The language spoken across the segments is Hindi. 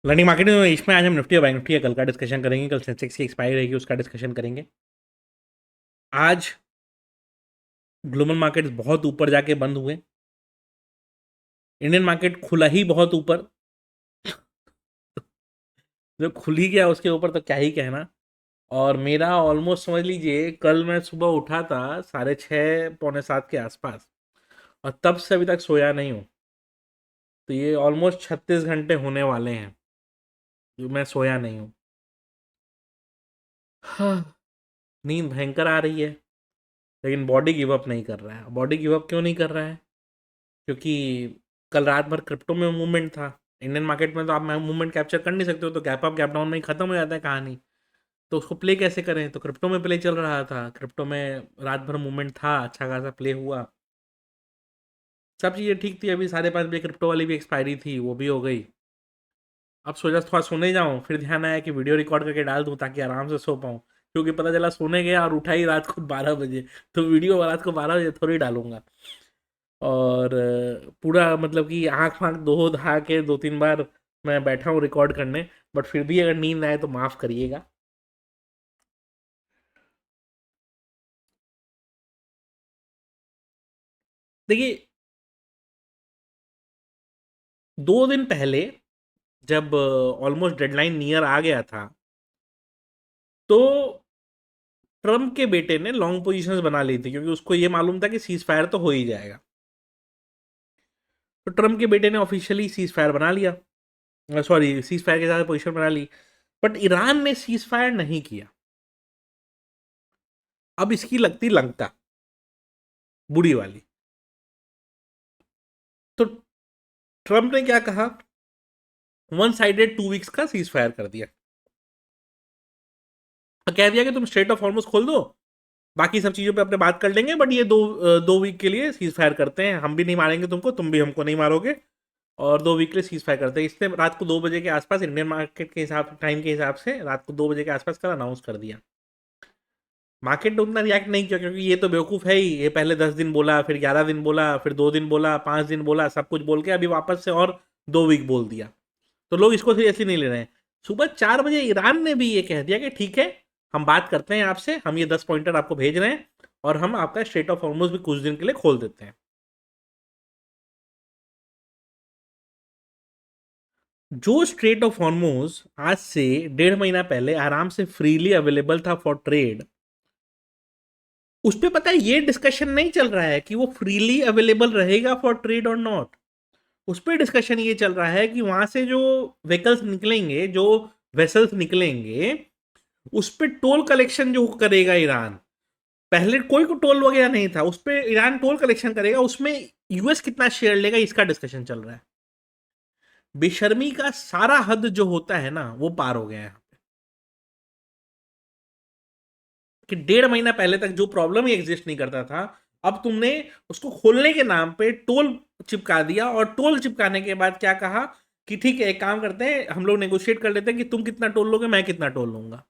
लर्निंग मार्केट में इसमें आज हम निफ्टी और बैंक निफ्टी का कल का डिस्कशन करेंगे। कल सेंसेक्स की एक्सपायरी रहेगी, उसका डिस्कशन करेंगे। आज ग्लोबल मार्केट्स बहुत ऊपर जाके बंद हुए। इंडियन मार्केट खुला ही बहुत ऊपर, जो खुल ही गया उसके ऊपर तो क्या ही कहना। और मेरा ऑलमोस्ट समझ लीजिए कल मैं सुबह उठा था 6:30 पौने 7 के आसपास, और तब से अभी तक सोया नहीं हूँ। तो ये ऑलमोस्ट 36 घंटे होने वाले हैं जो मैं सोया नहीं हूँ। हाँ, नींद भयंकर आ रही है, लेकिन बॉडी गिव अप नहीं कर रहा है। बॉडी गिव अप क्यों नहीं कर रहा है? क्योंकि कल रात भर क्रिप्टो में मूवमेंट था। इंडियन मार्केट में तो आप मूवमेंट कैप्चर कर नहीं सकते हो, तो गैप अप गैप डाउन में ही खत्म हो जाता है कहानी। तो उसको प्ले कैसे करें? तो क्रिप्टो में प्ले चल रहा था, क्रिप्टो में रात भर मूवमेंट था, अच्छा खासा प्ले हुआ, सब चीज़ें ठीक थी। अभी 5:30 बजे क्रिप्टो वाली भी एक्सपायरी थी, वो भी हो गई। अब सोचा थोड़ा सोने जाऊँ, फिर ध्यान आया कि वीडियो रिकॉर्ड करके डाल दूँ ताकि आराम से सो पाऊँ, क्योंकि पता चला सोने गया और उठा ही रात को 12 बजे। तो वीडियो रात को 12 बजे थोड़ी डालूंगा। और पूरा मतलब कि आँख वाँख धो धा के 2-3 बार मैं बैठा हूँ रिकॉर्ड करने। बट फिर भी अगर नींद आए तो माफ़ करिएगा। देखिए, 2 दिन पहले जब ऑलमोस्ट डेडलाइन नियर आ गया था, तो ट्रम्प के बेटे ने लॉन्ग पोजीशंस बना ली थी, क्योंकि उसको ये मालूम था कि सीज फायर तो हो ही जाएगा। तो ट्रम्प के बेटे ने ऑफिशियली सीज फायर बना लिया, सॉरी सीज फायर के साथ पोजीशन बना ली। बट ईरान ने सीज फायर नहीं किया। अब इसकी लगती लंका बुरी वाली। तो ट्रम्प ने क्या कहा, वन साइडेड 2 वीक्स का सीज फायर कर दिया। कह दिया कि तुम स्ट्रेट ऑफ हॉर्मुज खोल दो, बाकी सब चीज़ों पे अपने बात कर लेंगे, बट ये 2 वीक के लिए सीज फायर करते हैं। हम भी नहीं मारेंगे तुमको, तुम भी हमको नहीं मारोगे, और 2 वीक के लिए सीज फायर करते हैं। इसने रात को 2 बजे के आसपास, इंडियन मार्केट के हिसाब टाइम के हिसाब से रात को 2 बजे के आसपास कल अनाउंस कर दिया। मार्केट ने उतना रिएक्ट नहीं किया, क्योंकि ये तो बेवकूफ़ है ही। ये पहले 10 दिन बोला, फिर 11 दिन बोला, फिर 2 दिन बोला, 5 दिन बोला, सब कुछ बोल के अभी वापस से और 2 वीक बोल दिया। तो लोग इसको सीरियसली नहीं ले रहे हैं। सुबह 4 बजे ईरान ने भी ये कह दिया कि ठीक है, हम बात करते हैं आपसे, हम ये 10 पॉइंटर आपको भेज रहे हैं, और हम आपका स्ट्रेट ऑफ हॉर्मुज भी कुछ दिन के लिए खोल देते हैं। जो स्ट्रेट ऑफ हॉर्मुज आज से 1.5 महीना पहले आराम से फ्रीली अवेलेबल था फॉर ट्रेड, उस पर पता है ये डिस्कशन नहीं चल रहा है कि वो फ्रीली अवेलेबल रहेगा फॉर ट्रेड और नॉट। उस पर डिस्कशन ये चल रहा है कि वहां से जो व्हीकल्स निकलेंगे, जो वेसल्स निकलेंगे, उस पर टोल कलेक्शन जो करेगा ईरान। पहले कोई को टोल वगैरह नहीं था, उस पर ईरान टोल कलेक्शन करेगा, उसमें यूएस कितना शेयर लेगा, इसका डिस्कशन चल रहा है। बेशर्मी का सारा हद जो होता है ना, वो पार हो गया है। कि 1.5 महीना पहले तक जो प्रॉब्लम ही एग्जिस्ट नहीं करता था, अब तुमने उसको खोलने के नाम पे टोल चिपका दिया, और टोल चिपकाने के बाद क्या कहा कि ठीक है, एक काम करते हैं, हम लोग नेगोशिएट कर लेते हैं कि तुम कितना टोल लोगे, मैं कितना टोल लूंगा।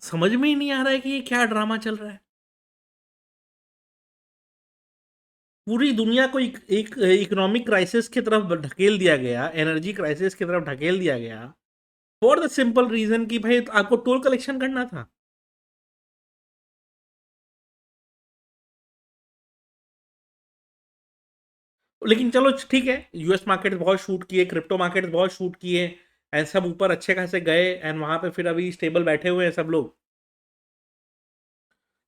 समझ में ही नहीं आ रहा है कि ये क्या ड्रामा चल रहा है। पूरी दुनिया को एक इकोनॉमिक क्राइसिस की तरफ ढकेल दिया गया, एनर्जी क्राइसिस की तरफ ढकेल दिया गया, फॉर द सिंपल रीजन कि भाई आपको टोल कलेक्शन करना था। लेकिन चलो ठीक है, यूएस मार्केट बहुत शूट किए, क्रिप्टो मार्केट बहुत शूट किए, एंड सब ऊपर अच्छे खासे गए, एंड वहां पे फिर अभी स्टेबल बैठे हुए हैं सब लोग।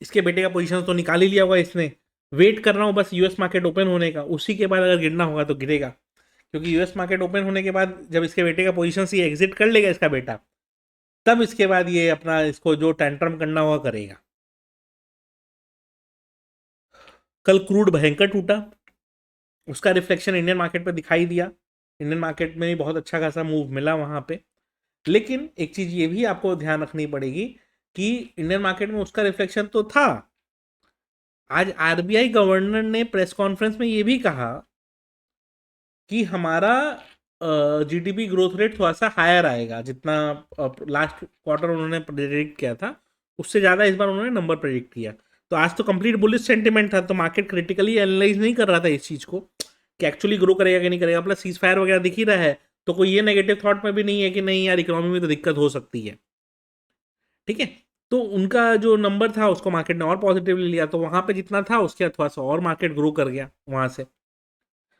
इसके बेटे का पोजीशन तो निकाल ही लिया होगा इसने। वेट कर रहा हूँ बस यूएस मार्केट ओपन होने का, उसी के बाद अगर गिरना होगा तो गिरेगा। क्योंकि यूएस मार्केट ओपन होने के बाद जब इसके बेटे का पोजीशन से एग्जिट कर लेगा इसका बेटा, तब इसके बाद ये अपना इसको जो टेंट्रम करना होगा करेगा। कल क्रूड भयंकर टूटा, उसका रिफ्लेक्शन इंडियन मार्केट पे दिखाई दिया। इंडियन मार्केट में भी बहुत अच्छा खासा मूव मिला वहां पे। लेकिन एक चीज ये भी आपको ध्यान रखनी पड़ेगी कि इंडियन मार्केट में उसका रिफ्लेक्शन तो था। आज आरबीआई गवर्नर ने प्रेस कॉन्फ्रेंस में ये भी कहा कि हमारा जीडीपी ग्रोथ रेट थोड़ा सा हायर आएगा, जितना लास्ट क्वार्टर उन्होंने प्रेडिक्ट किया था, उससे ज़्यादा इस बार उन्होंने नंबर प्रेडिक्ट किया। तो आज तो कंप्लीट बुलिश सेंटिमेंट था, तो मार्केट क्रिटिकली एनालाइज नहीं कर रहा था इस चीज़ को कि एक्चुअली ग्रो करेगा कि नहीं करेगा। प्लस सीज फायर वगैरह दिख ही रहा है, तो कोई ये नेगेटिव थॉट में भी नहीं है कि नहीं यार इकोनॉमी में तो दिक्कत हो सकती है। ठीक है, तो उनका जो नंबर था उसको मार्केट ने और पॉजिटिवली लिया, तो वहां पे जितना था उसके थोड़ा सा और मार्केट ग्रो कर गया वहां से।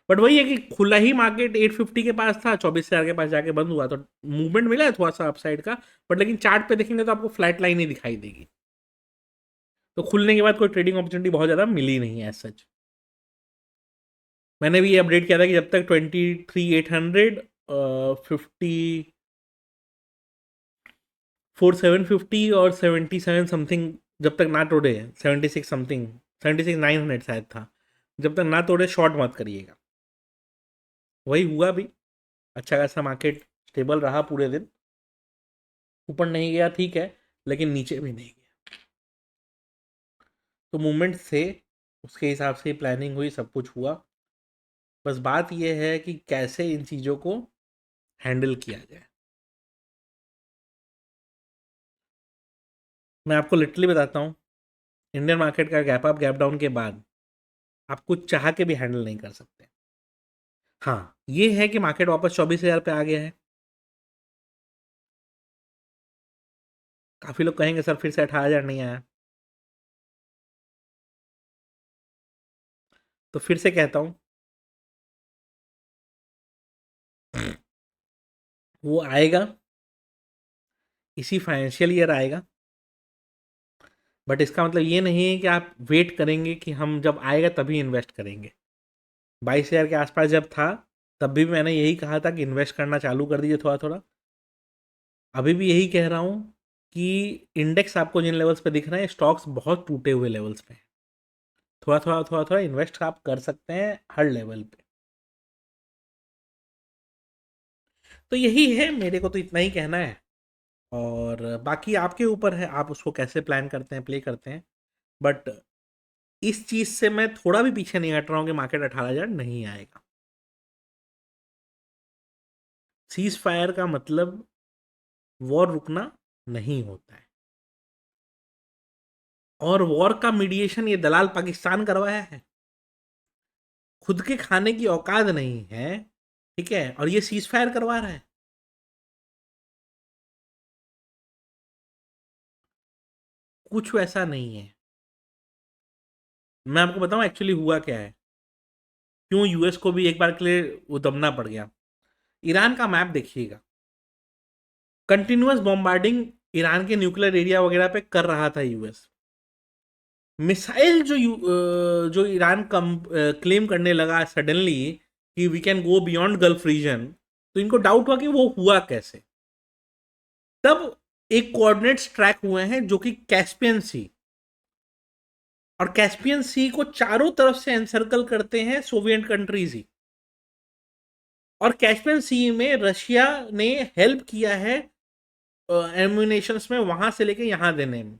बट वही है कि खुला ही मार्केट 850 के पास था, 24,000 के पास जाके बंद हुआ, तो मूवमेंट मिला है थोड़ा सा अपसाइड का। बट लेकिन चार्ट पे देखेंगे तो आपको फ्लैट लाइन ही दिखाई देगी। तो खुलने के बाद कोई ट्रेडिंग अपॉर्चुनिटी बहुत ज़्यादा मिली नहीं है एज सच। मैंने भी ये अपडेट किया था कि जब तक 23,800 750 और 77 समथिंग जब तक ना तोड़े, 76 समथिंग, 76,900 शायद था, जब तक ना तोड़े शॉर्ट मत करिएगा। वही हुआ भी, अच्छा खासा मार्केट स्टेबल रहा पूरे दिन, ऊपर नहीं गया ठीक है, लेकिन नीचे भी नहीं गया। तो मूवमेंट से उसके हिसाब से प्लानिंग हुई, सब कुछ हुआ। बस बात यह है कि कैसे इन चीज़ों को हैंडल किया जाए। मैं आपको लिटरली बताता हूँ, इंडियन मार्केट का गैप अप गैप डाउन के बाद आप कुछ चाह के भी हैंडल नहीं कर सकते। हाँ, ये है कि मार्केट वापस 24,000 पे आ गया है। काफ़ी लोग कहेंगे सर फिर से 18,000 नहीं आया, तो फिर से कहता हूँ वो आएगा, इसी फाइनेंशियल ईयर आएगा। बट इसका मतलब ये नहीं है कि आप वेट करेंगे कि हम जब आएगा तभी इन्वेस्ट करेंगे। 22,000 के आसपास जब था तब भी मैंने यही कहा था कि इन्वेस्ट करना चालू कर दीजिए थोड़ा थोड़ा। अभी भी यही कह रहा हूँ कि इंडेक्स आपको जिन लेवल्स पे दिख रहे हैं, स्टॉक्स बहुत टूटे हुए लेवल्स पे हैं। थोड़ा थोड़ा थोड़ा थोड़ा इन्वेस्ट आप कर सकते हैं हर लेवल पे। तो यही है, मेरे को तो इतना ही कहना है। और बाकी आपके ऊपर है, आप उसको कैसे प्लान करते हैं, प्ले करते हैं। बट इस चीज़ से मैं थोड़ा भी पीछे नहीं हट रहा हूँ कि मार्केट 18,000 नहीं आएगा। सीज फायर का मतलब वॉर रुकना नहीं होता है, और वॉर का मीडिएशन ये दलाल पाकिस्तान करवाया है। खुद के खाने की औकात नहीं है, ठीक है, और ये सीज फायर करवा रहा है। कुछ वैसा नहीं है। मैं आपको बताऊं एक्चुअली हुआ क्या है, क्यों यूएस को भी एक बार के लिए उदमना पड़ गया। ईरान का मैप देखिएगा, कंटिन्यूअस बॉम्बार्डिंग ईरान के न्यूक्लियर एरिया वगैरह पे कर रहा था यूएस। मिसाइल जो ईरान कम क्लेम करने लगा सडनली कि we can go beyond Gulf region, तो इनको डाउट हुआ कि वो हुआ कैसे। तब एक कोऑर्डिनेट्स ट्रैक हुए हैं जो कि कैस्पियन सी, और कैस्पियन सी को चारों तरफ से एनसर्कल करते हैं सोवियत कंट्रीज ही। और कैस्पियन सी में रशिया ने हेल्प किया है एम्यूनेशंस में, वहां से लेके यहां देने में।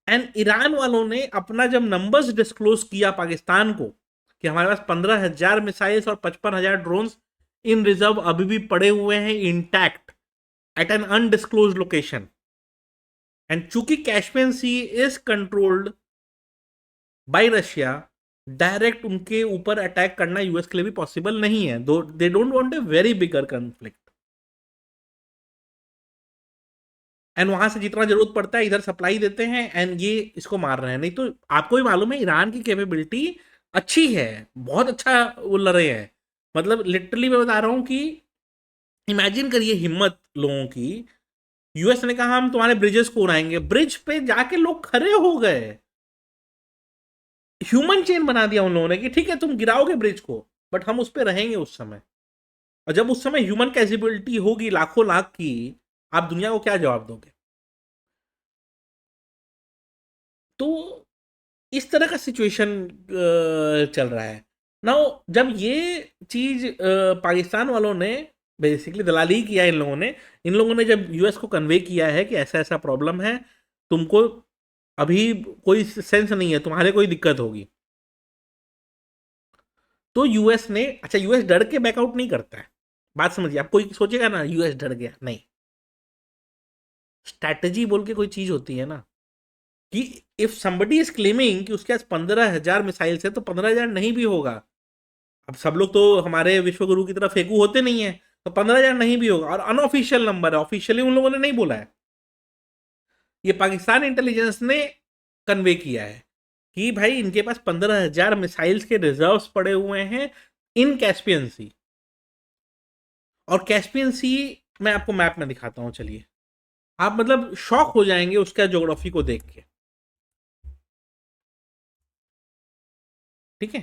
एंड ईरान वालों ने अपना जब नंबर्स डिस्क्लोज किया पाकिस्तान को कि हमारे पास 15,000 मिसाइल्स और 55,000 ड्रोन्स इन रिजर्व अभी भी पड़े हुए हैं intact at an undisclose location, and चूंकि Caspian sea is controlled by Russia, direct उनके ऊपर अटैक करना यूएस के लिए भी पॉसिबल नहीं है। दो they don't want a very bigger conflict, and वहां से जितना जरूरत पड़ता है इधर सप्लाई देते हैं, एंड ये इसको मार रहे हैं। नहीं तो आपको भी मालूम है ईरान की कैपेबिलिटी अच्छी है, बहुत अच्छा वो लड़ रहे हैं। मतलब लिटरली मैं बता रहा हूँ कि इमेजिन करिए हिम्मत लोगों की। यूएस ने कहा हम तुम्हारे ब्रिजेस को उड़ाएंगे, ब्रिज पे जाके लोग खड़े हो गए, ह्यूमन चेन बना दिया उन लोगों ने कि ठीक है तुम गिराओगे ब्रिज को, बट हम उस पर रहेंगे उस समय। और जब उस समय ह्यूमन कैपेबिलिटी होगी लाखों लाख की, आप दुनिया को क्या जवाब दोगे। तो इस तरह का सिचुएशन चल रहा है। नाउ जब ये चीज पाकिस्तान वालों ने बेसिकली दलाली किया, इन लोगों ने जब यूएस को कन्वे किया है कि ऐसा ऐसा प्रॉब्लम है, तुमको अभी कोई सेंस नहीं है, तुम्हारे कोई दिक्कत होगी, तो यूएस ने, अच्छा यूएस डर के बैकआउट नहीं करता है। बात समझिए, आप कोई सोचेगा ना यूएस डर गया, नहीं। स्ट्रैटेजी बोल के कोई चीज होती है ना, कि इफ समबडी इज क्लेमिंग कि उसके पास 15,000 मिसाइल है तो 15,000 नहीं भी होगा। अब सब लोग तो हमारे विश्वगुरु की तरह फेंकू होते नहीं है, तो 15,000 नहीं भी होगा, और अनऑफिशियल नंबर है, ऑफिशियली उन लोगों ने नहीं बोला है। ये पाकिस्तान इंटेलिजेंस ने कन्वे किया है कि भाई इनके पास 15,000 मिसाइल्स के रिजर्व्स पड़े हुए हैं इन कैस्पियन सी। और कैस्पियन सी मैं आपको मैप में दिखाता हूं, चलिए। आप मतलब शॉक हो जाएंगे उसका ज्योग्राफी को देख के। ठीक है,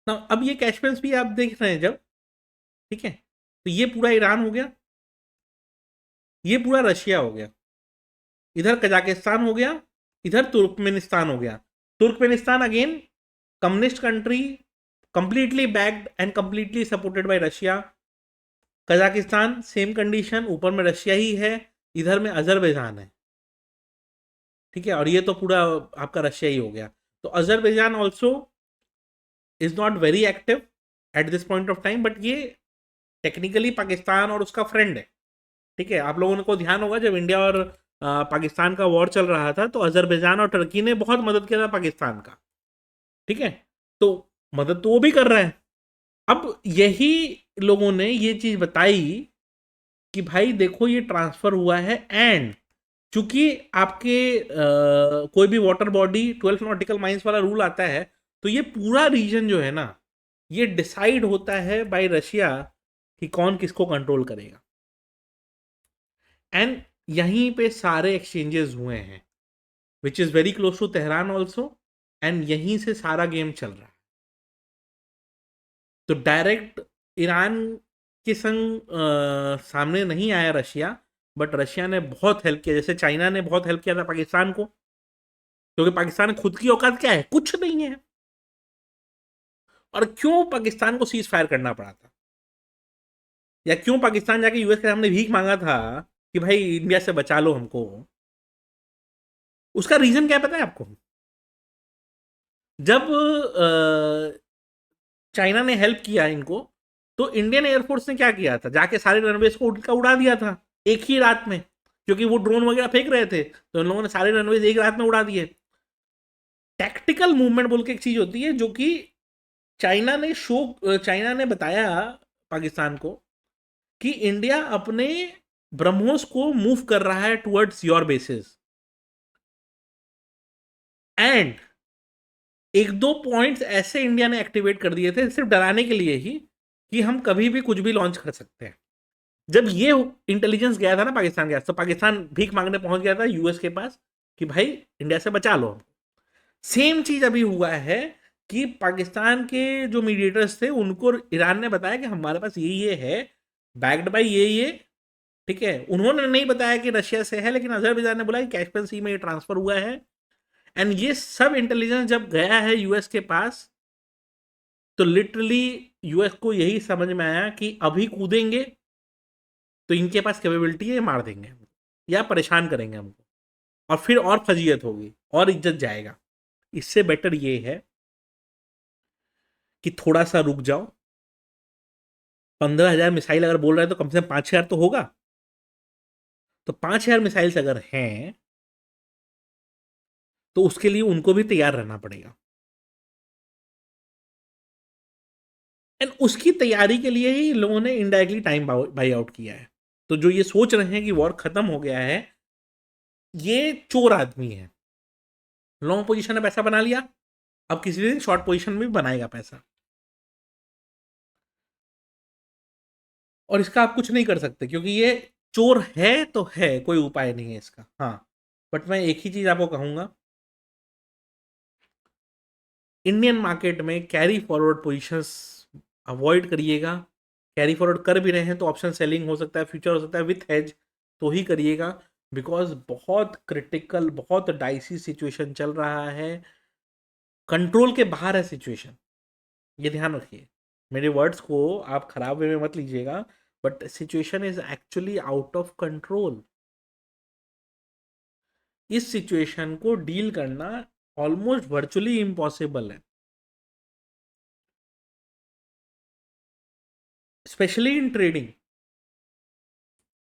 ना अब ये कैस्पियन सी आप देख रहे हैं जब, ठीक है, तो ये पूरा ईरान हो गया, ये पूरा रशिया हो गया, इधर कजाकिस्तान हो गया, इधर तुर्कमेनिस्तान हो गया। Turkmenistan again communist country, completely backed and completely supported by Russia. Kazakhstan same condition, ऊपर में रशिया ही है, इधर में अजरबैजान है। ठीक है, और ये तो पूरा आपका रशिया ही हो गया। तो Azerbaijan also is not very active at this point of time, but ये टेक्निकली पाकिस्तान और उसका फ्रेंड है। ठीक है, आप लोगों को ध्यान होगा जब इंडिया और पाकिस्तान का वॉर चल रहा था तो अजरबैजान और टर्की ने बहुत मदद किया था पाकिस्तान का। ठीक है, तो मदद तो वो भी कर रहा है। अब यही लोगों ने ये चीज बताई कि भाई देखो ये ट्रांसफर हुआ है, एंड चूंकि आपके कोई भी वाटर बॉडी 12 नॉटिकल माइल्स वाला रूल आता है, तो ये पूरा रीजन जो है ना, ये डिसाइड होता है बाय रशिया कि कौन किसको कंट्रोल करेगा। एंड यहीं पे सारे एक्सचेंजेस हुए हैं, which is very close to Tehran also, and यहीं से सारा गेम चल रहा है। तो डायरेक्ट ईरान के संग सामने नहीं आया रशिया, बट रशिया ने बहुत हेल्प किया, जैसे चाइना ने बहुत हेल्प किया था पाकिस्तान को, क्योंकि पाकिस्तान खुद की औकात क्या है, कुछ नहीं है। और क्यों पाकिस्तान को सीज फायर करना पड़ा था, या क्यों पाकिस्तान जाके यूएस के सामने भीख मांगा था कि भाई इंडिया से बचा लो हमको, उसका रीजन क्या पता है आपको? जब चाइना ने हेल्प किया इनको, तो इंडियन एयरफोर्स ने क्या किया था, जाके सारे रनवेज को उनका उड़ा दिया था एक ही रात में, क्योंकि वो ड्रोन वगैरह फेंक रहे थे, तो इन लोगों ने सारे रनवेज एक रात में उड़ा दिए। टैक्टिकल मूवमेंट बोल के एक चीज होती है जो कि चाइना ने बताया पाकिस्तान को कि इंडिया अपने ब्रह्मोस को मूव कर रहा है टुवर्ड्स योर बेसिस, एंड एक दो पॉइंट्स ऐसे इंडिया ने एक्टिवेट कर दिए थे सिर्फ डराने के लिए ही, कि हम कभी भी कुछ भी लॉन्च कर सकते हैं। जब ये इंटेलिजेंस गया था ना पाकिस्तान गया, तो पाकिस्तान भीख मांगने पहुंच गया था यूएस के पास कि भाई इंडिया से बचा लो। सेम चीज अभी हुआ है कि पाकिस्तान के जो मीडिएटर्स थे उनको ईरान ने बताया कि हमारे पास ये है, बैक्ड बाय ये। ठीक है, उन्होंने नहीं बताया कि रशिया से है, लेकिन अजरबैजान ने बोला कि कैस्पियन सी में ये ट्रांसफर हुआ है। एंड ये सब इंटेलिजेंस जब गया है यूएस के पास, तो लिटरली यूएस को यही समझ में आया कि अभी कूदेंगे तो इनके पास कैपेबिलिटी है, मार देंगे हमको या परेशान करेंगे हमको, और फिर और फजीयत होगी और इज्जत जाएगा। इससे बेटर ये है कि थोड़ा सा रुक जाओ। 15,000 मिसाइल अगर बोल रहे हैं तो कम से कम 5,000 तो होगा। तो 5,000 मिसाइल्स अगर हैं तो उसके लिए उनको भी तैयार रहना पड़ेगा, एंड उसकी तैयारी के लिए ही लोगों ने इनडायरेक्टली टाइम बाई आउट किया है। तो जो ये सोच रहे हैं कि वॉर खत्म हो गया है, ये चोर आदमी है। लॉन्ग पोजीशन में पैसा बना लिया, अब किसी दिन शॉर्ट पोजीशन में भी बनाएगा पैसा, और इसका आप कुछ नहीं कर सकते क्योंकि ये चोर है, तो है, कोई उपाय नहीं है इसका। हाँ, बट मैं एक ही चीज आपको कहूंगा, इंडियन मार्केट में कैरी फॉरवर्ड पोजीशंस अवॉइड करिएगा। कैरी फॉरवर्ड कर भी रहे हैं तो ऑप्शन सेलिंग हो सकता है, फ्यूचर हो सकता है, विथ हेज तो ही करिएगा, बिकॉज बहुत क्रिटिकल, बहुत डाइसी सिचुएशन चल रहा है, कंट्रोल के बाहर है सिचुएशन। ये ध्यान रखिए, मेरे वर्ड्स को आप खराब वे में मत लीजिएगा, but situation is actually out of control. इस सिचुएशन को डील करना ऑलमोस्ट वर्चुअली इम्पॉसिबल है। Specially in trading.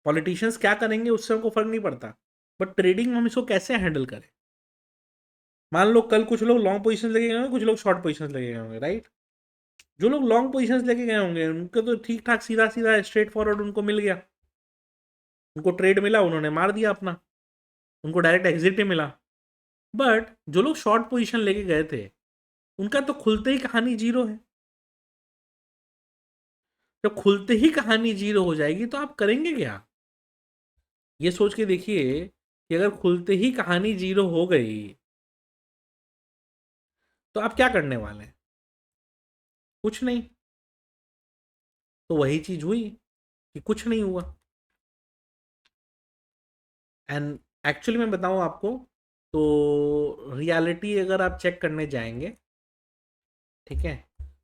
पॉलिटिशियंस क्या करेंगे उससे हमको फर्क नहीं पड़ता, बट ट्रेडिंग में हम इसको कैसे हैंडल करें। मान लो कल कुछ लोग लॉन्ग पोजीशन लेके गए होंगे, कुछ लोग शॉर्ट पोजीशन लेके गए होंगे, राइट। जो लोग लॉन्ग पोजीशन लेके गए होंगे उनको तो ठीक ठाक सीधा सीधा स्ट्रेट फॉरवर्ड उनको मिल गया, उनको ट्रेड मिला, उन्होंने मार दिया अपना, उनको डायरेक्ट एग्जिट ही मिला। बट जो लोग शॉर्ट पोजीशन लेके गए थे उनका तो खुलते ही कहानी जीरो है। जब खुलते ही कहानी जीरो हो जाएगी तो आप करेंगे क्या? ये सोच के देखिए कि अगर खुलते ही कहानी जीरो हो गई तो आप क्या करने वाले हैं? कुछ नहीं। तो वही चीज हुई कि कुछ नहीं हुआ। एंड एक्चुअली मैं बताऊं आपको, तो रियलिटी अगर आप चेक करने जाएंगे, ठीक है,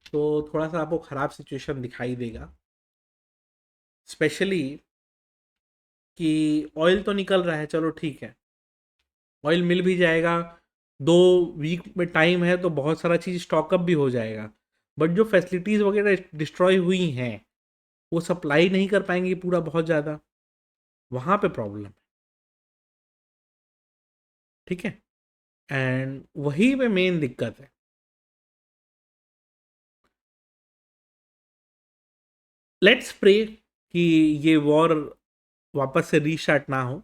तो थोड़ा सा आपको ख़राब सिचुएशन दिखाई देगा। स्पेशली कि ऑयल तो निकल रहा है, चलो ठीक है, ऑयल मिल भी जाएगा, 2 वीक में टाइम है तो बहुत सारा चीज़ स्टॉकअप भी हो जाएगा। बट जो फैसिलिटीज़ वगैरह डिस्ट्रॉय हुई हैं वो सप्लाई नहीं कर पाएंगे पूरा बहुत ज़्यादा, वहाँ पे प्रॉब्लम है, ठीक है। एंड वही पे मेन दिक्कत है। लेट्स प्रे कि ये वॉर वापस से रीस्टार्ट ना हो,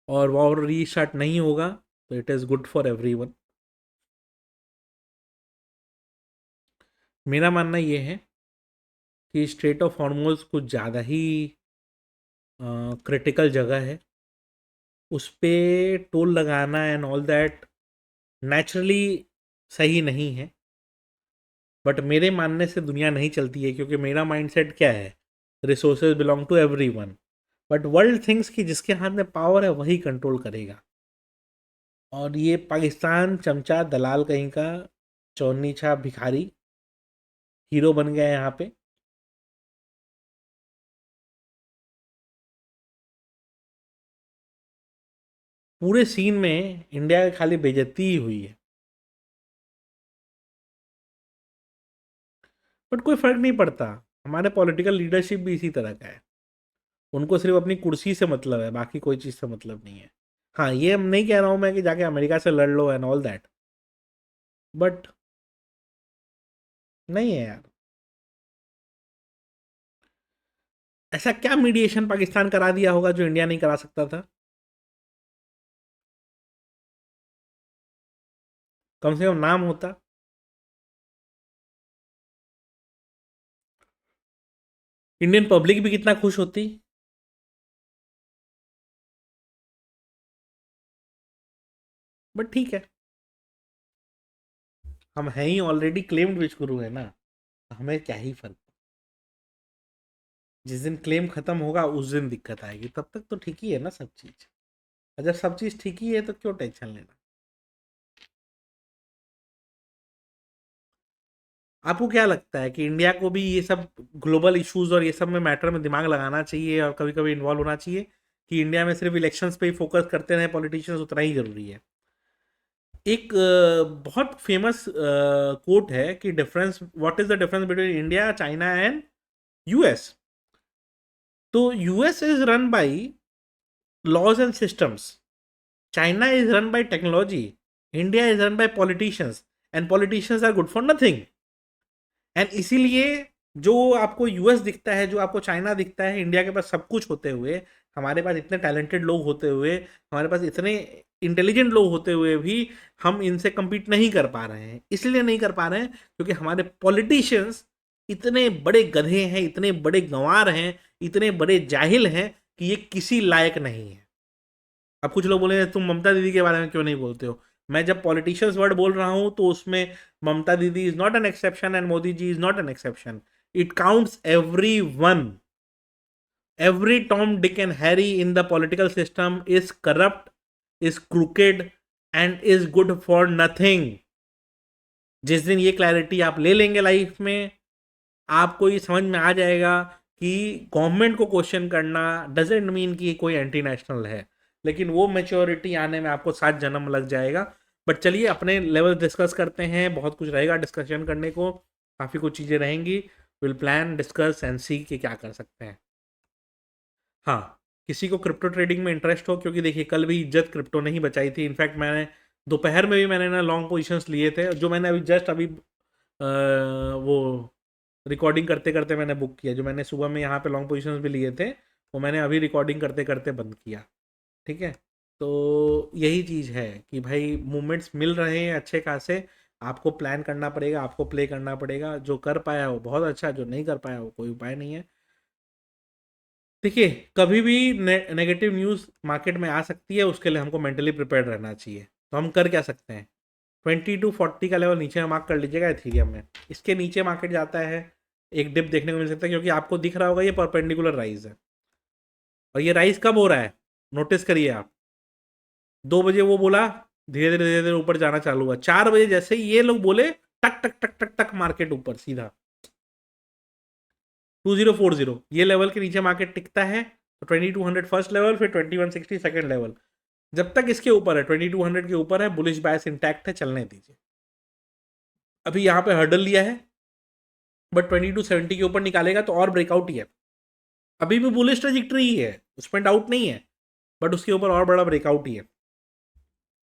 और वॉर रीस्टार्ट नहीं होगा तो it is good for everyone. मेरा मानना ये है कि स्ट्रेट ऑफ हॉर्मोज कुछ ज़्यादा ही क्रिटिकल जगह है, उस पे टोल लगाना एंड ऑल दैट नेचुरली सही नहीं है। बट मेरे मानने से दुनिया नहीं चलती है, क्योंकि मेरा माइंडसेट क्या है, resources belong to everyone. But world things की जिसके हाथ में पावर है वही कंट्रोल करेगा। और ये पाकिस्तान चमचा दलाल कहीं का, चौनी छा भिखारी हीरो बन गया है यहाँ पे। पूरे सीन में इंडिया की खाली बेइज्जती ही हुई है। बट कोई फर्क नहीं पड़ता, हमारे पॉलिटिकल लीडरशिप भी इसी तरह का है, उनको सिर्फ अपनी कुर्सी से मतलब है, बाकी कोई चीज़ से मतलब नहीं है। हाँ, ये हम नहीं कह रहा हूँ मैं कि जाके अमेरिका से लड़ लो एंड ऑल दैट, बट नहीं है यार। ऐसा क्या मीडिएशन पाकिस्तान करा दिया होगा जो इंडिया नहीं करा सकता था? कम से कम नाम होता। इंडियन पब्लिक भी कितना खुश होती। बट ठीक है, हम हैं ही ऑलरेडी क्लेम्ड विश्वगुरु है ना, तो हमें क्या ही फर्क। जिस दिन क्लेम खत्म होगा उस दिन दिक्कत आएगी, तब तक तो ठीक ही है ना सब चीज। और जब सब चीज ठीक ही है तो क्यों टेंशन लेना। आपको क्या लगता है कि इंडिया को भी ये सब ग्लोबल इश्यूज और ये सब में मैटर में दिमाग लगाना चाहिए और कभी कभी इन्वॉल्व होना चाहिए, कि इंडिया में सिर्फ इलेक्शंस पे ही फोकस करते रहे पॉलिटिशियंस, उतना ही जरूरी है? एक बहुत फेमस कोट है कि difference, what is the difference between India, China and US. तो US is run by laws and systems, China is run by technology, India is run by politicians, and politicians are good for nothing. And इसीलिए जो आपको यूएस दिखता है, जो आपको चाइना दिखता है, इंडिया के पास सब कुछ होते हुए, हमारे पास इतने टैलेंटेड लोग होते हुए, हमारे पास इतने इंटेलिजेंट लोग होते हुए भी हम इनसे compete नहीं कर पा रहे हैं। इसलिए नहीं कर पा रहे हैं क्योंकि हमारे पॉलिटिशियंस इतने बड़े गधे हैं, इतने बड़े गंवार हैं, इतने बड़े जाहिल हैं कि ये किसी लायक नहीं है। अब कुछ लोग बोले तुम ममता दीदी के बारे में क्यों नहीं बोलते हो? मैं जब पॉलिटिशियंस वर्ड बोल रहा हूं तो उसमें Mamata Didi is not an exception and Modi ji is not an exception. It counts every one. Every Tom Dick and Harry in the political system is corrupt, is crooked and is good for nothing. जिस दिन ये क्लैरिटी आप ले लेंगे लाइफ में, आपको ये समझ में आ जाएगा कि गवर्नमेंट को क्वेश्चन करना डजेंट मीन कि कोई एंटी नेशनल है, लेकिन वो मेच्योरिटी आने में आपको 7 जन्म लग जाएगा। बट चलिए अपने लेवल डिस्कस करते हैं, बहुत कुछ रहेगा डिस्कशन करने को, काफ़ी कुछ चीज़ें रहेंगी। विल प्लान डिस्कस एंड सी के क्या कर सकते हैं। हाँ, किसी को क्रिप्टो ट्रेडिंग में इंटरेस्ट हो, क्योंकि देखिए कल भी इज्जत क्रिप्टो ने ही बचाई थी। इनफैक्ट मैंने दोपहर में भी मैंने ना लॉन्ग पोजीशंस लिए थे, जो मैंने अभी जस्ट अभी वो रिकॉर्डिंग करते करते मैंने बुक किया। जो मैंने सुबह में यहाँ पे लॉन्ग पोजीशंस भी लिए थे, वो मैंने अभी रिकॉर्डिंग करते करते बंद किया। ठीक है, तो यही चीज़ है कि भाई मूवमेंट्स मिल रहे हैं अच्छे खासे, आपको प्लान करना पड़ेगा, आपको प्ले करना पड़ेगा। जो कर पाया वो बहुत अच्छा, जो नहीं कर पाया वो कोई उपाय नहीं है। देखिए कभी भी नेगेटिव न्यूज़ मार्केट में आ सकती है, उसके लिए हमको मेंटली प्रिपेयर्ड रहना चाहिए। तो हम कर क्या सकते हैं, 20 to 40 का लेवल नीचे मार्क कर लीजिएगा एथीरियम में। इसके नीचे मार्केट जाता है, एक डिप देखने को मिल सकता है, क्योंकि आपको दिख रहा होगा ये परपेंडिकुलर राइज है। और ये राइज कब हो रहा है, नोटिस करिए आप, 2 बजे वो बोला, धीरे धीरे ऊपर जाना चालू हुआ। 4 बजे जैसे ही ये लोग बोले, टक टक टक टक टक मार्केट ऊपर सीधा 2040 ये लेवल के नीचे मार्केट टिकता है। तो 2200 फर्स्ट लेवल, फिर 2160 सेकंड लेवल। जब तक इसके ऊपर है, 2200 के ऊपर है, बुलिश बायस इंटैक्ट है, चलने दीजिए। अभी यहाँ पे हर्डल लिया है, बट 2270 के ऊपर निकालेगा तो और ब्रेकआउट ही है। अभी भी बुलिश ट्रेजेक्टरी ही है, उसमें डाउट नहीं है, बट उसके ऊपर और बड़ा ब्रेकआउट ही है।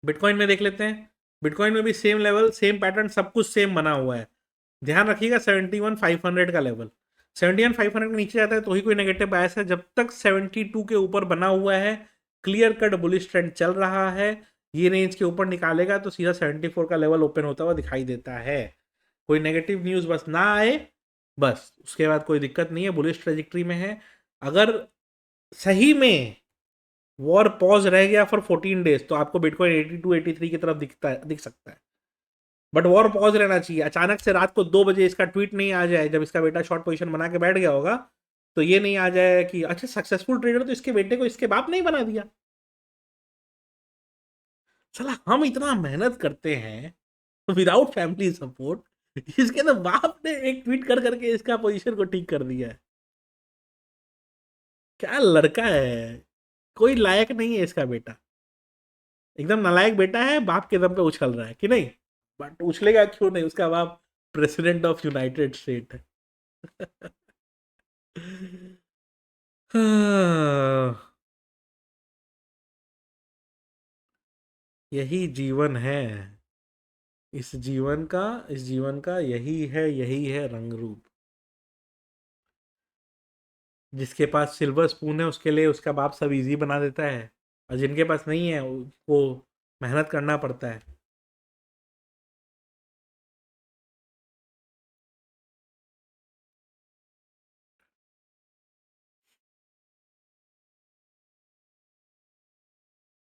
बिटकॉइन में देख लेते हैं, बिटकॉइन में भी सेम लेवल, सेम पैटर्न, सब कुछ सेम बना हुआ है। ध्यान रखिएगा 71,500 का लेवल, 71,500 के नीचे जाता है तो ही कोई नेगेटिव बायस है। जब तक 72 के ऊपर बना हुआ है, क्लियर कट बुलिश ट्रेंड चल रहा है, ये रेंज के ऊपर निकालेगा तो सीधा 74 का लेवल ओपन होता हुआ दिखाई देता है। कोई नेगेटिव न्यूज़ बस ना आए, बस उसके बाद कोई दिक्कत नहीं है, बुलिश ट्रेजेक्टरी में है। अगर सही में वॉर पॉज रह गया फॉर 14 डेज तो आपको बिटकॉइन 82 83 की तरफ दिख सकता है। बट वॉर पॉज रहना चाहिए। अचानक से रात को 2 बजे इसका ट्वीट नहीं आ जाए, जब इसका बेटा शॉर्ट पोजीशन बना के बैठ गया होगा, तो ये नहीं आ जाए कि अच्छा सक्सेसफुल ट्रेडर तो इसके बेटे को इसके बाप नहीं बना दिया। चला हम इतना मेहनत करते हैं विदाउट फैमिली सपोर्ट, इसके तो बाप ने एक ट्वीट कर करके इसका पोजीशन को ठीक कर दिया है। क्या लड़का है, कोई लायक नहीं है इसका बेटा, एकदम नालायक बेटा है, बाप के दम पे उछल रहा है कि नहीं। बट उछलेगा क्यों नहीं, उसका बाप प्रेसिडेंट ऑफ यूनाइटेड स्टेट है। हाँ, यही जीवन है। इस जीवन का यही है रंग रूप। जिसके पास सिल्वर स्पून है उसके लिए उसका बाप सब इजी बना देता है, और जिनके पास नहीं है उनको मेहनत करना पड़ता है।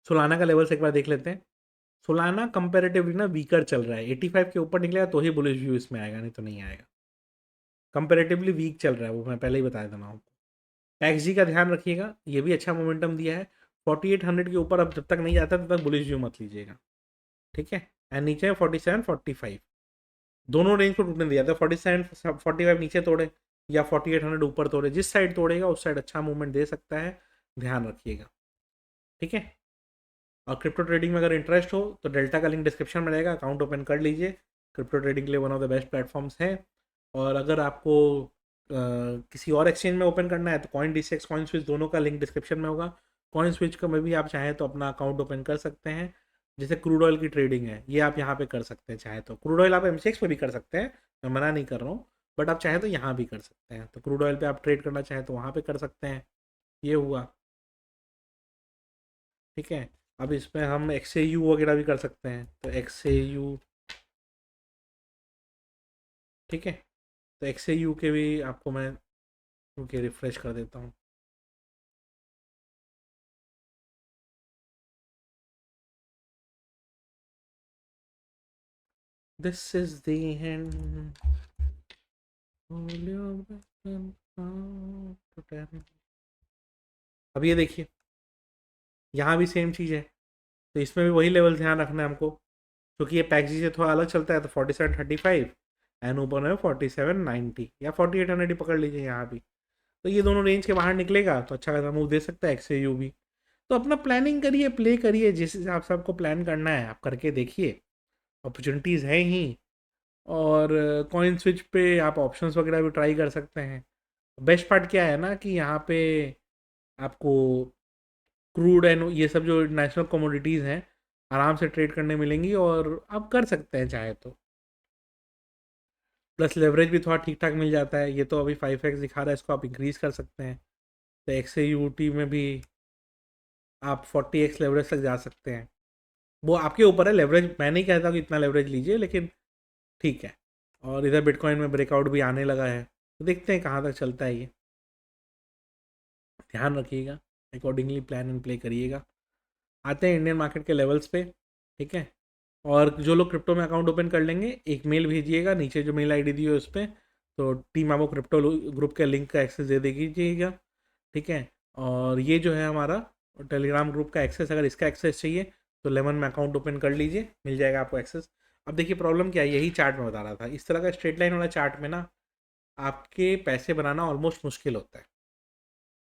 सोलाना का लेवल्स एक बार देख लेते हैं। सोलाना कंपेरेटिवली ना वीकर चल रहा है, 85 के ऊपर निकलेगा तो ही बुलिश व्यू इसमें आएगा, नहीं तो नहीं आएगा। कंपेरेटिवली वीक चल रहा है, वो मैं पहले ही बता देता हूँ। एक्सजी का ध्यान रखिएगा, ये भी अच्छा मोमेंटम दिया है। 4800 के ऊपर अब जब तक नहीं जाता तब तक बुलिश व्यू मत लीजिएगा, ठीक है। एंड नीचे 47 45 दोनों रेंज को टूटने दिया था। 47 45 नीचे तोड़े या 4800 ऊपर तोड़े, जिस साइड तोड़ेगा उस साइड अच्छा मूवमेंट दे सकता है, ध्यान रखिएगा, ठीक है। और क्रिप्टो ट्रेडिंग में अगर इंटरेस्ट हो तो डेल्टा का लिंक डिस्क्रिप्शन में रहेगा, अकाउंट ओपन कर लीजिए। क्रिप्टो ट्रेडिंग के लिए one of the best platforms है। और अगर आपको किसी और एक्सचेंज में ओपन करना है तो कॉइन DCX कॉइन स्विच दोनों का लिंक डिस्क्रिप्शन में होगा। कॉइन स्विच का में भी आप चाहें तो अपना अकाउंट ओपन कर सकते हैं। जैसे क्रूड ऑयल की ट्रेडिंग है, ये आप यहाँ पे कर सकते हैं, चाहे तो क्रूड ऑयल आप MCX पे भी कर सकते हैं, मैं मना नहीं कर रहा हूँ, बट आप चाहें तो यहाँ भी कर सकते हैं। तो क्रूड ऑयल पे आप ट्रेड करना चाहें तो वहाँ पे कर सकते हैं, ये हुआ, ठीक है। अब इसमें हम XAU वगैरह भी कर सकते हैं, तो XAU, ठीक है। तो XAU के भी आपको मैं उनके रिफ्रेश कर देता हूँ। दिस इज द एंड, अब ये देखिए यहाँ भी सेम चीज़ है, तो इसमें भी वही लेवल ध्यान रखना है हमको, क्योंकि ये पैक्सी से थोड़ा अलग चलता है। तो 4735 एंड ऊपर में 4790 या 4800 पकड़ लीजिए यहाँ भी। तो ये दोनों रेंज के बाहर निकलेगा तो अच्छा खासा मूव दे सकता है XAU भी। तो अपना प्लानिंग करिए, प्ले करिए, जिस हिसाब से आपको प्लान करना है आप करके देखिए, अपॉर्चुनिटीज़ हैं ही। और कॉइन स्विच पे आप ऑप्शंस वगैरह भी ट्राई कर सकते हैं। बेस्ट पार्ट क्या है ना कि यहाँ पे आपको क्रूड एंड ये सब जो नेशनल कमोडिटीज़ हैं आराम से ट्रेड करने मिलेंगी, और आप कर सकते हैं चाहे तो। प्लस लेवरेज भी थोड़ा ठीक ठाक मिल जाता है। ये तो अभी 5x दिखा रहा है, इसको आप इंक्रीज़ कर सकते हैं। तो XAUT में भी आप 40x लेवरेज तक जा सकते हैं। वो आपके ऊपर है लेवरेज, मैं नहीं कहता कि इतना लेवरेज लीजिए, लेकिन ठीक है। और इधर बिटकॉइन में ब्रेकआउट भी आने लगा है, तो देखते हैं कहाँ तक चलता है ये। ध्यान रखिएगा, अकॉर्डिंगली प्लान एंड प्ले करिएगा। आते हैं इंडियन मार्केट के लेवल्स पे, ठीक है। और जो लोग क्रिप्टो में अकाउंट ओपन कर लेंगे, एक मेल भेजिएगा, नीचे जो मेल आईडी दी है उस पर, तो टीम आपको क्रिप्टो ग्रुप के लिंक का एक्सेस दे दीजिएगा, ठीक है। और ये जो है हमारा टेलीग्राम ग्रुप का एक्सेस, अगर इसका एक्सेस चाहिए तो लेमन में अकाउंट ओपन कर लीजिए, मिल जाएगा आपको एक्सेस। अब देखिए प्रॉब्लम क्या है, यही चार्ट में बता रहा था, इस तरह का स्ट्रेट लाइन वाला चार्ट में ना आपके पैसे बनाना ऑलमोस्ट मुश्किल होता है,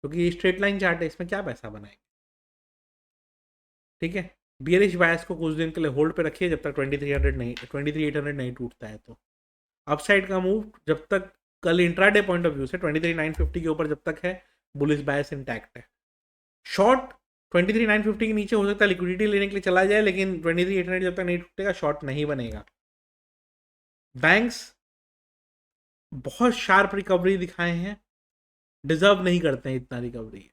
क्योंकि ये स्ट्रेट लाइन चार्ट है, इसमें क्या पैसा बनाएंगे, ठीक है। बियरिश बायस को कुछ दिन के लिए होल्ड पे रखिए, जब तक 2300 नहीं, 23800 नहीं टूटता है। तो अपसाइड का मूव जब तक कल इंट्राडे पॉइंट ऑफ व्यू से 23950 के ऊपर जब तक है, बुलिश बायस इंटैक्ट है। शॉर्ट 23950 के नीचे हो सकता है लिक्विडिटी लेने के लिए चला जाए, लेकिन 23800 जब तक नहीं टूटेगा शॉर्ट नहीं बनेगा। बैंक्स बहुत शार्प रिकवरी दिखाए हैं, डिजर्व नहीं करते हैं इतना रिकवरी,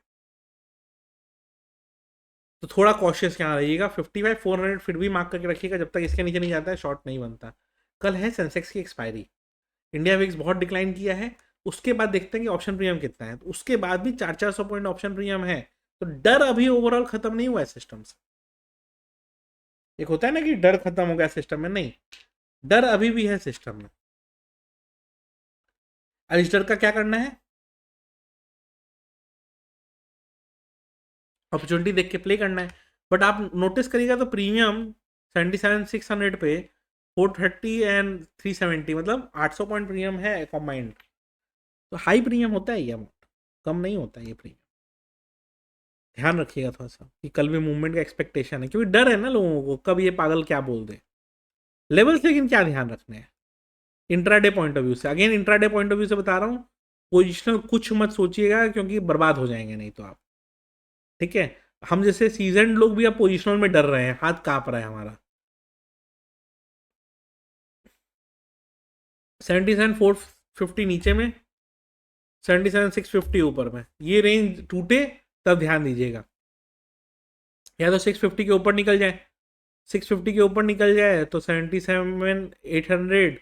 तो थोड़ा कॉशियस यहाँ रहिएगा। 55,400 फिर भी मार्क करके रखिएगा, जब तक इसके नीचे नहीं जाता है शॉर्ट नहीं बनता। कल है सेंसेक्स की एक्सपायरी, इंडिया विक्स बहुत डिक्लाइन किया है, उसके बाद देखते हैं कि ऑप्शन प्रीमियम कितना है, तो उसके बाद भी 400 पॉइंट ऑप्शन प्रीमियम है, तो डर अभी ओवरऑल खत्म नहीं हुआ है सिस्टम से। एक होता है ना कि डर खत्म हो गया सिस्टम में, नहीं, डर अभी भी है सिस्टम में। अब इस डर का क्या करना है, अपॉर्चुनिटी देख के प्ले करना है। बट आप नोटिस करिएगा तो प्रीमियम 77,600 पे 430 एंड 370, मतलब 800 पॉइंट प्रीमियम है कॉम्बाइंड। तो हाई प्रीमियम होता है ये अमाउंट, कम नहीं होता है ये प्रीमियम। ध्यान रखिएगा थोड़ा सा कि कल भी मूवमेंट का एक्सपेक्टेशन है, क्योंकि डर है ना लोगों को कब ये पागल क्या बोल दे। लेवल्स लेकिन क्या ध्यान रखने हैं इंट्राडे पॉइंट ऑफ व्यू से, again intraday point of view से बता रहा हूँ, पोजिशनल कुछ मत सोचिएगा, क्योंकि बर्बाद हो जाएंगे नहीं तो आप, ठीक है। हम जैसे सीजन लोग भी अब पोजिशनल में डर रहे हैं, हाथ कांप रहा है हमारा। 77,450 नीचे में, 77,650 ऊपर में, ये रेंज टूटे तब ध्यान दीजिएगा। या तो 650 के ऊपर निकल जाए, 650 के ऊपर निकल जाए तो 77,800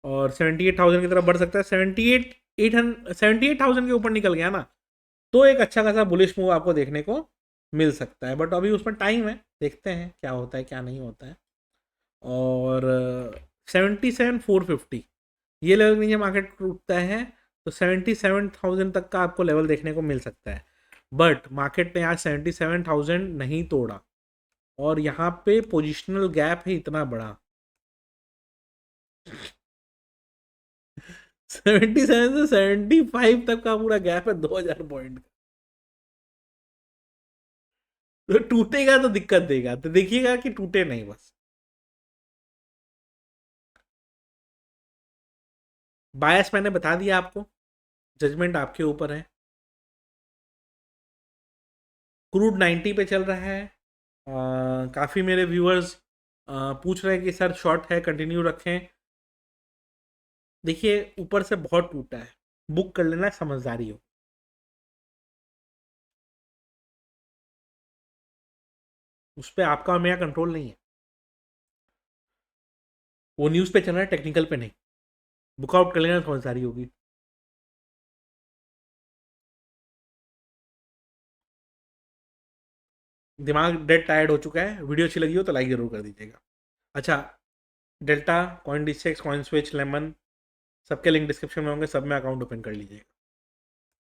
और 78,000 की तरफ बढ़ सकता है। 78,000 के ऊपर निकल गया ना, तो एक अच्छा खासा बुलिश मूव आपको देखने को मिल सकता है, बट अभी उसमें टाइम है, देखते हैं क्या होता है क्या नहीं होता है। और 77,450 ये लेवल नीचे मार्केट टूटता है तो 77,000 तक का आपको लेवल देखने को मिल सकता है। बट मार्केट ने आज 77,000 नहीं तोड़ा, और यहाँ पे पोजिशनल गैप है इतना बड़ा, 77 से 75 तक का पूरा गैप है 2000 पॉइंट का। तो टूटेगा तो दिक्कत देगा, तो देखिएगा कि टूटे नहीं बस। बायस मैंने बता दिया आपको, जजमेंट आपके ऊपर है। क्रूड 90 पे चल रहा है। काफ़ी मेरे व्यूअर्स पूछ रहे हैं कि सर शॉर्ट है कंटिन्यू रखें। देखिए ऊपर से बहुत टूटा है, बुक कर लेना, समझदारी हो। उस पर आपका और मेरा कंट्रोल नहीं है, वो न्यूज़ पे चल रहा है, टेक्निकल पे नहीं। बुकआउट कर लेना, समझदारी होगी। दिमाग डेड टायर्ड हो चुका है। वीडियो अच्छी लगी हो तो लाइक ज़रूर कर दीजिएगा। अच्छा, Delta, Coin DCX, Coin Switch, Lemon, सबके लिंक डिस्क्रिप्शन में होंगे, सब में अकाउंट ओपन कर लीजिएगा।